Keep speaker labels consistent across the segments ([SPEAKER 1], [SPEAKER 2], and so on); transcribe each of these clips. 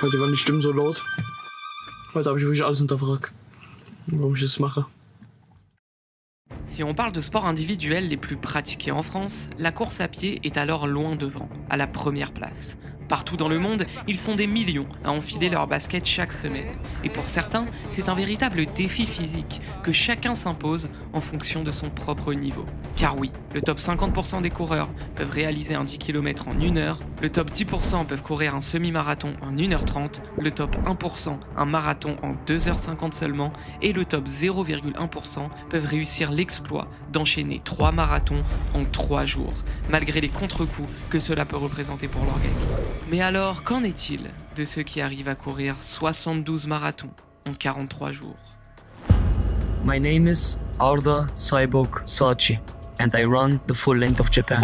[SPEAKER 1] Heute waren die Stimmen so laut. Heute habe ich wirklich alles hinterfragt, warum ich das mache.
[SPEAKER 2] Si on parle de sports individuels les plus pratiqués en France, la course à pied est alors loin devant, à la première place. Partout dans le monde, ils sont des millions à enfiler leur basket chaque semaine. Et pour certains, c'est un véritable défi physique que chacun s'impose en fonction de son propre niveau. Car oui, le top 50% des coureurs peuvent réaliser un 10 km en 1 heure, le top 10% peuvent courir un semi-marathon en 1h30, le top 1% un marathon en 2h50 seulement, et le top 0,1% peuvent réussir l'exploit d'enchaîner 3 marathons en 3 jours, malgré les contre-coups que cela peut représenter pour l'organisme. Mais alors, qu'en est-il de ceux qui arrivent à courir 72 marathons en 43 jours?
[SPEAKER 3] My name is Arda Cyborg Sachi, and I run the full length of Japan.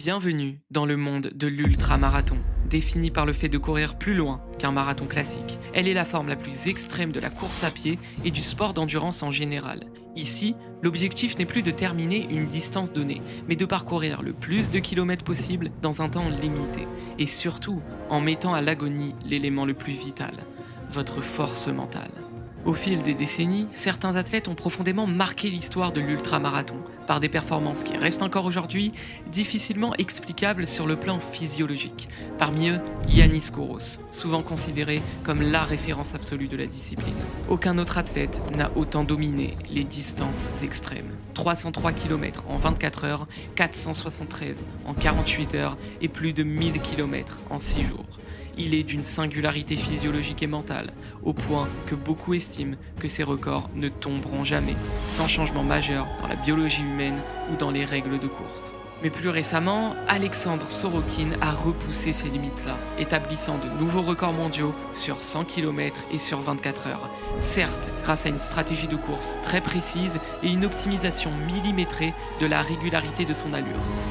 [SPEAKER 2] Bienvenue dans le monde de l'ultramarathon. Définie par le fait de courir plus loin qu'un marathon classique, elle est la forme la plus extrême de la course à pied et du sport d'endurance en général. Ici, l'objectif n'est plus de terminer une distance donnée, mais de parcourir le plus de kilomètres possible dans un temps limité. Et surtout, en mettant à l'agonie l'élément le plus vital, votre force mentale. Au fil des décennies, certains athlètes ont profondément marqué l'histoire de l'ultramarathon par des performances qui restent encore aujourd'hui difficilement explicables sur le plan physiologique. Parmi eux, Yanis Kouros, souvent considéré comme la référence absolue de la discipline. Aucun autre athlète n'a autant dominé les distances extrêmes. 303 km en 24 heures, 473 en 48 heures et plus de 1000 km en 6 jours. Il est d'une singularité physiologique et mentale, au point que beaucoup estiment que ces records ne tomberont jamais, sans changement majeur dans la biologie humaine ou dans les règles de course. Mais plus récemment, Alexandre Sorokin a repoussé ces limites-là, établissant de nouveaux records mondiaux sur 100 km et sur 24 heures. Certes, grâce à une stratégie de course très précise et une optimisation millimétrée de la régularité de son allure.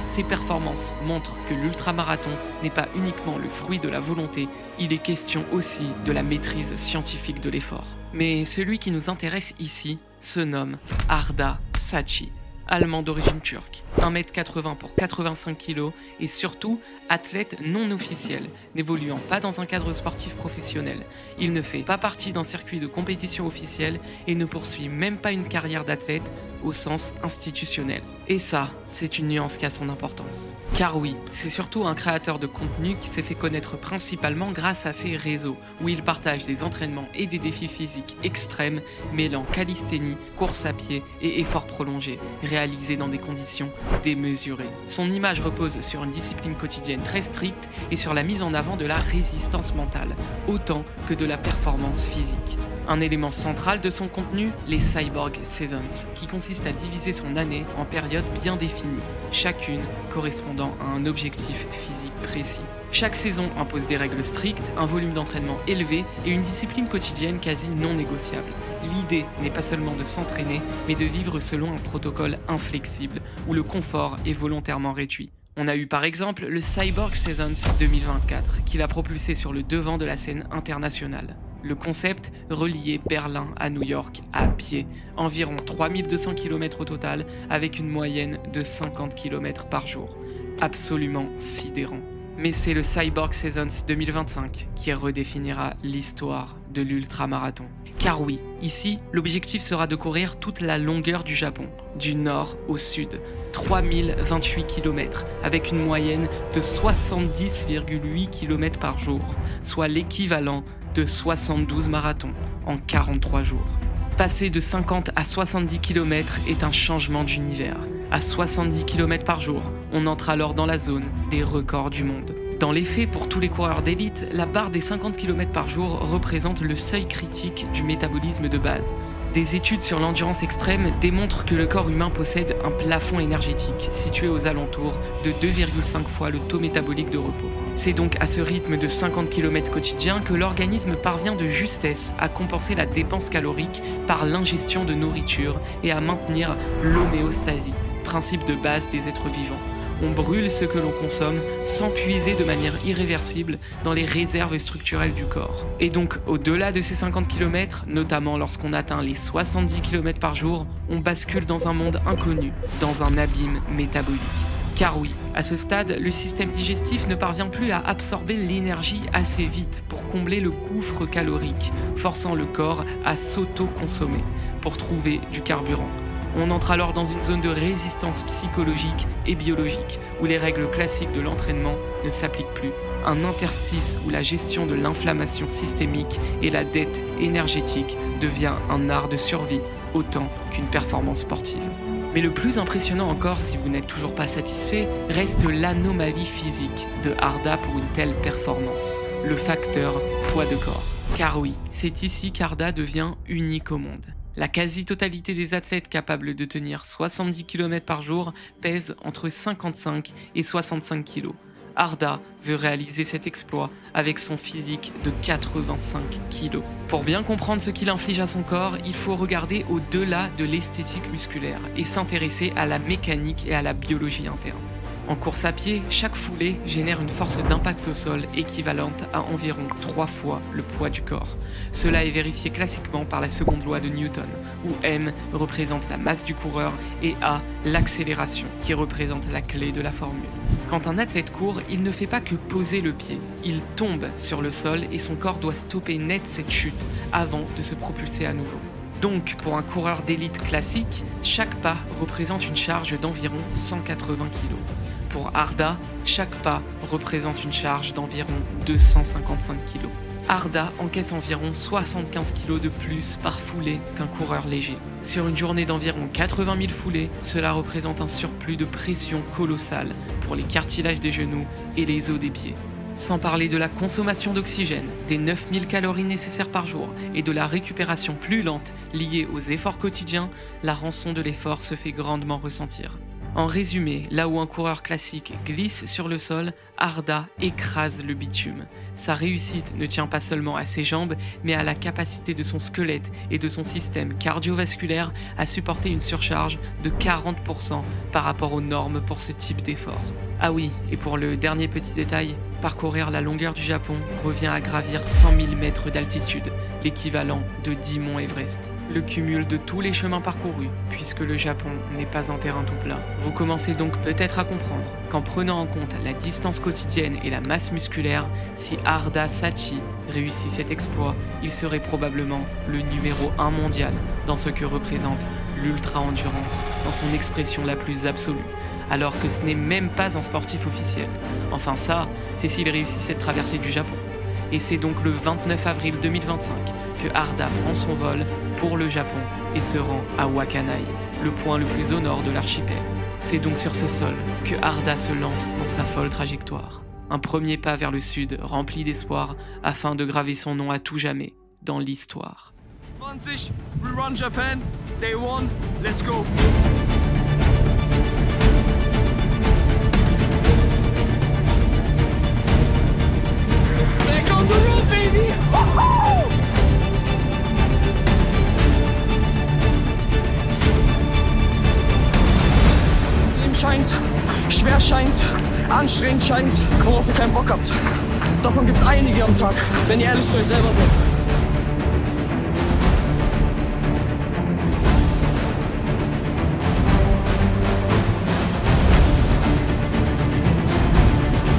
[SPEAKER 2] Ces performances montrent que l'ultramarathon n'est pas uniquement le fruit de la volonté, il est question aussi de la maîtrise scientifique de l'effort. Mais celui qui nous intéresse ici se nomme Arda Sachi. Allemand d'origine turque, 1m80 pour 85 kg et surtout athlète non officiel, n'évoluant pas dans un cadre sportif professionnel. Il ne fait pas partie d'un circuit de compétition officiel et ne poursuit même pas une carrière d'athlète au sens institutionnel. Et ça, c'est une nuance qui a son importance. Car oui, c'est surtout un créateur de contenu qui s'est fait connaître principalement grâce à ses réseaux, où il partage des entraînements et des défis physiques extrêmes, mêlant calisthénie, course à pied et efforts prolongés, réalisés dans des conditions démesurées. Son image repose sur une discipline quotidienne très stricte et sur la mise en avant de la résistance mentale, autant que de la performance physique. Un élément central de son contenu, les Cyborg Seasons, qui consiste à diviser son année en périodes bien définies, chacune correspondant à un objectif physique précis. Chaque saison impose des règles strictes, un volume d'entraînement élevé et une discipline quotidienne quasi non négociable. L'idée n'est pas seulement de s'entraîner, mais de vivre selon un protocole inflexible, où le confort est volontairement réduit. On a eu par exemple le Cyborg Seasons 2024, qui l'a propulsé sur le devant de la scène internationale. Le concept reliait Berlin à New York à pied, environ 3200 km au total, avec une moyenne de 50 km par jour. Absolument sidérant. Mais c'est le Cyborg Seasons 2025 qui redéfinira l'histoire de l'ultramarathon. Car oui, ici, l'objectif sera de courir toute la longueur du Japon, du nord au sud, 3028 km, avec une moyenne de 70,8 km par jour, soit l'équivalent de 72 marathons en 43 jours. Passer de 50 à 70 km est un changement d'univers. À 70 km par jour, on entre alors dans la zone des records du monde. Dans les faits, pour tous les coureurs d'élite, la barre des 50 km par jour représente le seuil critique du métabolisme de base. Des études sur l'endurance extrême démontrent que le corps humain possède un plafond énergétique situé aux alentours de 2,5 fois le taux métabolique de repos. C'est donc à ce rythme de 50 km quotidien que l'organisme parvient de justesse à compenser la dépense calorique par l'ingestion de nourriture et à maintenir l'homéostasie, principe de base des êtres vivants. On brûle ce que l'on consomme sans puiser de manière irréversible dans les réserves structurelles du corps. Et donc, au-delà de ces 50 km, notamment lorsqu'on atteint les 70 km par jour, on bascule dans un monde inconnu, dans un abîme métabolique. Car oui, à ce stade, le système digestif ne parvient plus à absorber l'énergie assez vite pour combler le gouffre calorique, forçant le corps à s'auto-consommer pour trouver du carburant. On entre alors dans une zone de résistance psychologique et biologique, où les règles classiques de l'entraînement ne s'appliquent plus. Un interstice où la gestion de l'inflammation systémique et la dette énergétique devient un art de survie, autant qu'une performance sportive. Mais le plus impressionnant encore, si vous n'êtes toujours pas satisfait, reste l'anomalie physique de Arda pour une telle performance, le facteur poids de corps. Car oui, c'est ici qu'Arda devient unique au monde. La quasi-totalité des athlètes capables de tenir 70 km par jour pèsent entre 55 et 65 kg. Arda veut réaliser cet exploit avec son physique de 85 kg. Pour bien comprendre ce qu'il inflige à son corps, il faut regarder au-delà de l'esthétique musculaire et s'intéresser à la mécanique et à la biologie interne. En course à pied, chaque foulée génère une force d'impact au sol équivalente à environ 3 fois le poids du corps. Cela est vérifié classiquement par la seconde loi de Newton, où M représente la masse du coureur et A l'accélération, qui représente la clé de la formule. Quand un athlète court, il ne fait pas que poser le pied, il tombe sur le sol et son corps doit stopper net cette chute avant de se propulser à nouveau. Donc, pour un coureur d'élite classique, chaque pas représente une charge d'environ 180 kg. Pour Arda, chaque pas représente une charge d'environ 255 kg. Arda encaisse environ 75 kg de plus par foulée qu'un coureur léger. Sur une journée d'environ 80 000 foulées, cela représente un surplus de pression colossal pour les cartilages des genoux et les os des pieds. Sans parler de la consommation d'oxygène, des 9000 calories nécessaires par jour et de la récupération plus lente liée aux efforts quotidiens, la rançon de l'effort se fait grandement ressentir. En résumé, là où un coureur classique glisse sur le sol, Arda écrase le bitume. Sa réussite ne tient pas seulement à ses jambes, mais à la capacité de son squelette et de son système cardiovasculaire à supporter une surcharge de 40% par rapport aux normes pour ce type d'effort. Ah oui, et pour le dernier petit détail, parcourir la longueur du Japon revient à gravir 100 000 mètres d'altitude, l'équivalent de 10 monts Everest. Le cumul de tous les chemins parcourus, puisque le Japon n'est pas un terrain tout plat. Vous commencez donc peut-être à comprendre qu'en prenant en compte la distance quotidienne et la masse musculaire, si Arda Sachi réussit cet exploit, il serait probablement le numéro 1 mondial dans ce que représente l'ultra-endurance dans son expression la plus absolue, alors que ce n'est même pas un sportif officiel. Enfin ça, c'est s'il réussit cette traversée du Japon. Et c'est donc le 29 avril 2025 que Arda prend son vol pour le Japon et se rend à Wakkanai, le point le plus au nord de l'archipel. C'est donc sur ce sol que Arda se lance dans sa folle trajectoire. Un premier pas vers le sud rempli d'espoir afin de graver son nom à tout jamais dans l'histoire.
[SPEAKER 4] 20, we run Japan, day 1, let's go! Back on the road, baby! Woohoo! Leben scheint, schwer scheint, anstrengend scheint, worauf ihr keinen Bock habt. Davon gibt's einige am Tag, wenn ihr ehrlich zu euch selber seid.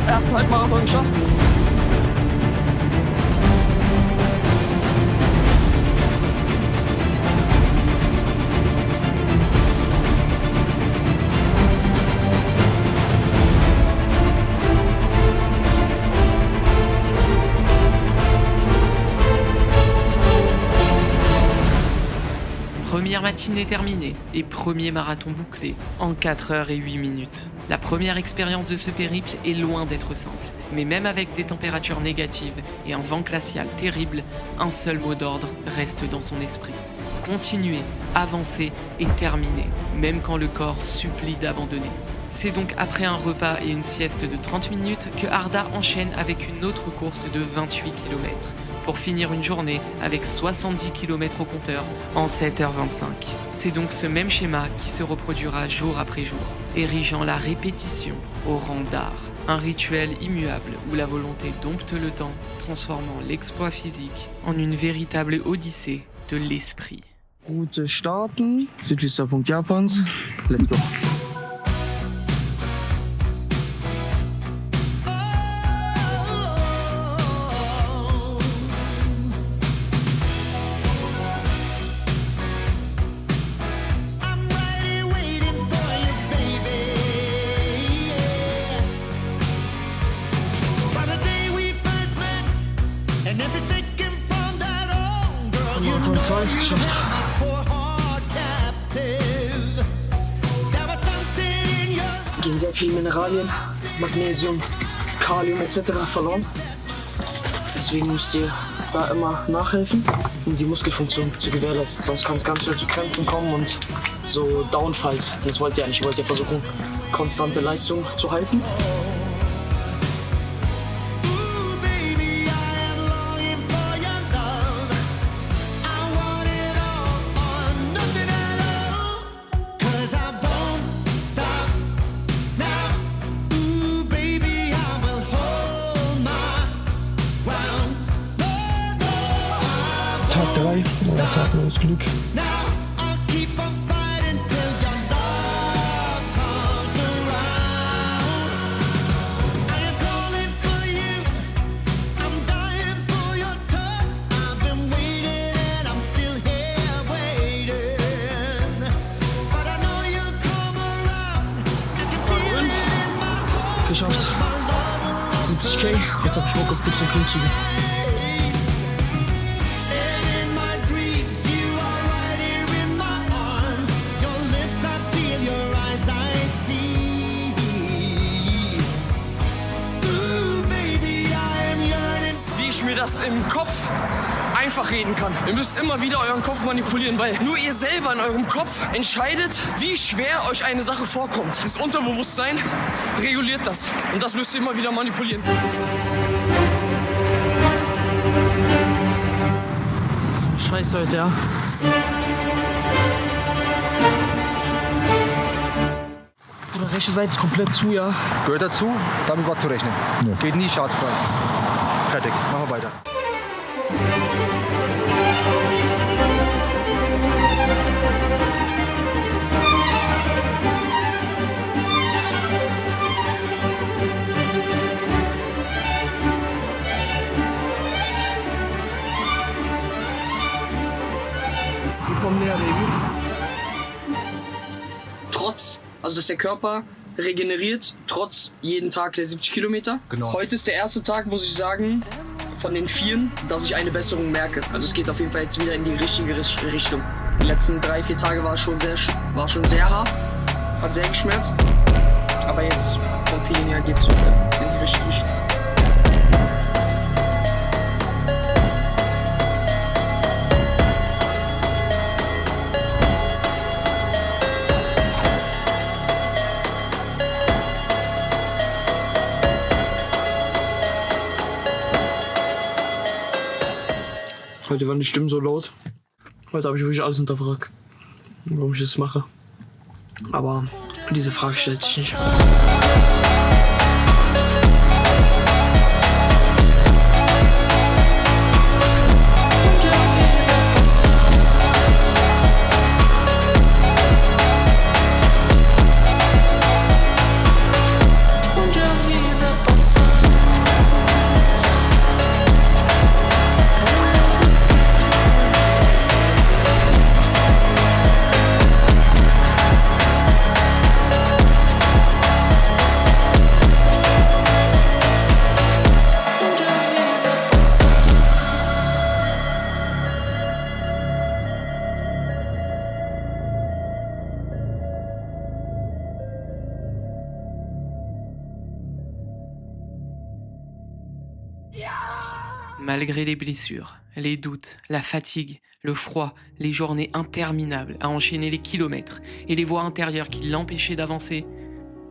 [SPEAKER 4] Ersten Halbmarathon geschafft.
[SPEAKER 2] Première matinée terminée et premier marathon bouclé en 4 heures et 8 minutes. La première expérience de ce périple est loin d'être simple. Mais même avec des températures négatives et un vent glacial terrible, un seul mot d'ordre reste dans son esprit. Continuer, avancer et terminer, même quand le corps supplie d'abandonner. C'est donc après un repas et une sieste de 30 minutes que Arda enchaîne avec une autre course de 28 km, pour finir une journée avec 70 km au compteur en 7h25. C'est donc ce même schéma qui se reproduira jour après jour, érigeant la répétition au rang d'art. Un rituel immuable où la volonté dompte le temps, transformant l'exploit physique en une véritable odyssée de l'esprit.
[SPEAKER 1] Route starten, südlichster Punkt Japans. Let's go. Geschafft. Gehen sehr viele Mineralien, Magnesium, Kalium etc. verloren. Deswegen müsst ihr da immer nachhelfen, um die Muskelfunktion zu gewährleisten. Sonst kann es ganz schnell zu Krämpfen kommen und so Downfalls. Das wollt ihr ja nicht. Ihr wollt ja versuchen, konstante Leistung zu halten. Tag 3, neuer Tag, neues Glück. Geschafft. 70k, jetzt hab ich Bock auf Dips und Klimmzüge. Das im Kopf einfach reden kann. Ihr müsst immer wieder euren Kopf manipulieren, weil nur ihr selber in eurem Kopf entscheidet, wie schwer euch eine Sache vorkommt. Das Unterbewusstsein reguliert das und das müsst ihr immer wieder manipulieren. Scheiß Leute, ja. Oder rechte Seite ist komplett zu, ja.
[SPEAKER 5] Gehört dazu, damit war zu rechnen. Ja. Geht nie schadfrei. Fertig, machen wir weiter.
[SPEAKER 1] Wir kommen näher, Baby. Also dass der Körper regeneriert, trotz jeden Tag der 70 Kilometer.
[SPEAKER 5] Genau.
[SPEAKER 1] Heute ist der erste Tag, muss ich sagen, von den 4, dass ich eine Besserung merke. Also es geht auf jeden Fall jetzt wieder in die richtige Richtung. Die letzten 3-4 Tage war schon sehr hart, hat sehr geschmerzt. Aber jetzt vom Feeling her geht es in die richtige Richtung. Heute waren die Stimmen so laut. Heute habe ich wirklich alles hinterfragt, warum ich das mache. Aber diese Frage stellt sich nicht.
[SPEAKER 2] Malgré les blessures, les doutes, la fatigue, le froid, les journées interminables à enchaîner les kilomètres et les voies intérieures qui l'empêchaient d'avancer,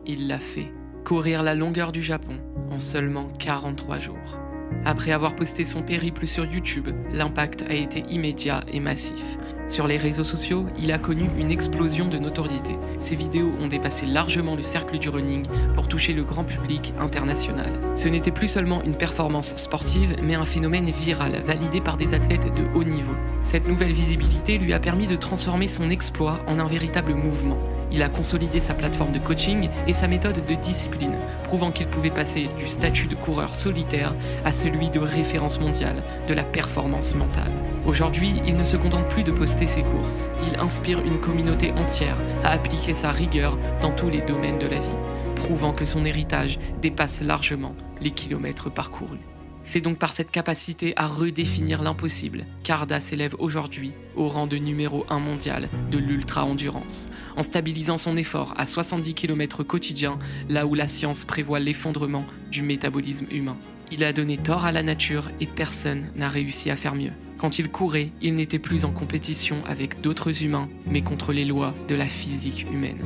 [SPEAKER 2] il l'a fait. Courir la longueur du Japon en seulement 43 jours. Après avoir posté son périple sur YouTube, l'impact a été immédiat et massif. Sur les réseaux sociaux, il a connu une explosion de notoriété. Ses vidéos ont dépassé largement le cercle du running pour toucher le grand public international. Ce n'était plus seulement une performance sportive, mais un phénomène viral, validé par des athlètes de haut niveau. Cette nouvelle visibilité lui a permis de transformer son exploit en un véritable mouvement. Il a consolidé sa plateforme de coaching et sa méthode de discipline, prouvant qu'il pouvait passer du statut de coureur solitaire à celui de référence mondiale de la performance mentale. Aujourd'hui, il ne se contente plus de poster ses courses. Il inspire une communauté entière à appliquer sa rigueur dans tous les domaines de la vie, prouvant que son héritage dépasse largement les kilomètres parcourus. C'est donc par cette capacité à redéfinir l'impossible qu'Arda s'élève aujourd'hui au rang de numéro 1 mondial de l'ultra-endurance, en stabilisant son effort à 70 km quotidiens, là où la science prévoit l'effondrement du métabolisme humain. Il a donné tort à la nature et personne n'a réussi à faire mieux. Quand il courait, il n'était plus en compétition avec d'autres humains, mais contre les lois de la physique humaine.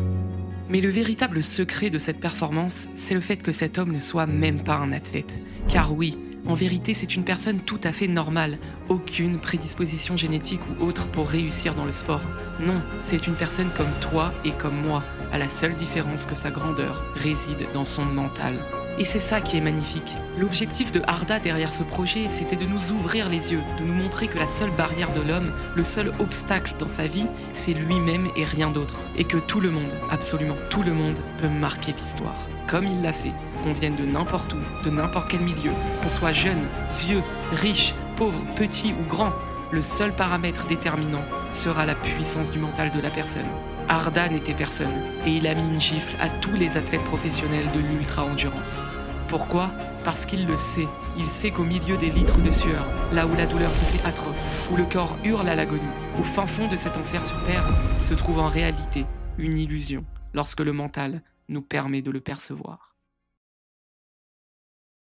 [SPEAKER 2] Mais le véritable secret de cette performance, c'est le fait que cet homme ne soit même pas un athlète. Car oui, en vérité, c'est une personne tout à fait normale, aucune prédisposition génétique ou autre pour réussir dans le sport. Non, c'est une personne comme toi et comme moi, à la seule différence que sa grandeur réside dans son mental. Et c'est ça qui est magnifique. L'objectif de Arda derrière ce projet, c'était de nous ouvrir les yeux, de nous montrer que la seule barrière de l'homme, le seul obstacle dans sa vie, c'est lui-même et rien d'autre. Et que tout le monde, absolument tout le monde, peut marquer l'histoire. Comme il l'a fait, qu'on vienne de n'importe où, de n'importe quel milieu, qu'on soit jeune, vieux, riche, pauvre, petit ou grand, le seul paramètre déterminant sera la puissance du mental de la personne. Arda n'était personne, et il a mis une gifle à tous les athlètes professionnels de l'ultra-endurance. Pourquoi ? Parce qu'il le sait. Il sait qu'au milieu des litres de sueur, là où la douleur se fait atroce, où le corps hurle à l'agonie, au fin fond de cet enfer sur Terre, se trouve en réalité une illusion, lorsque le mental nous permet de le percevoir.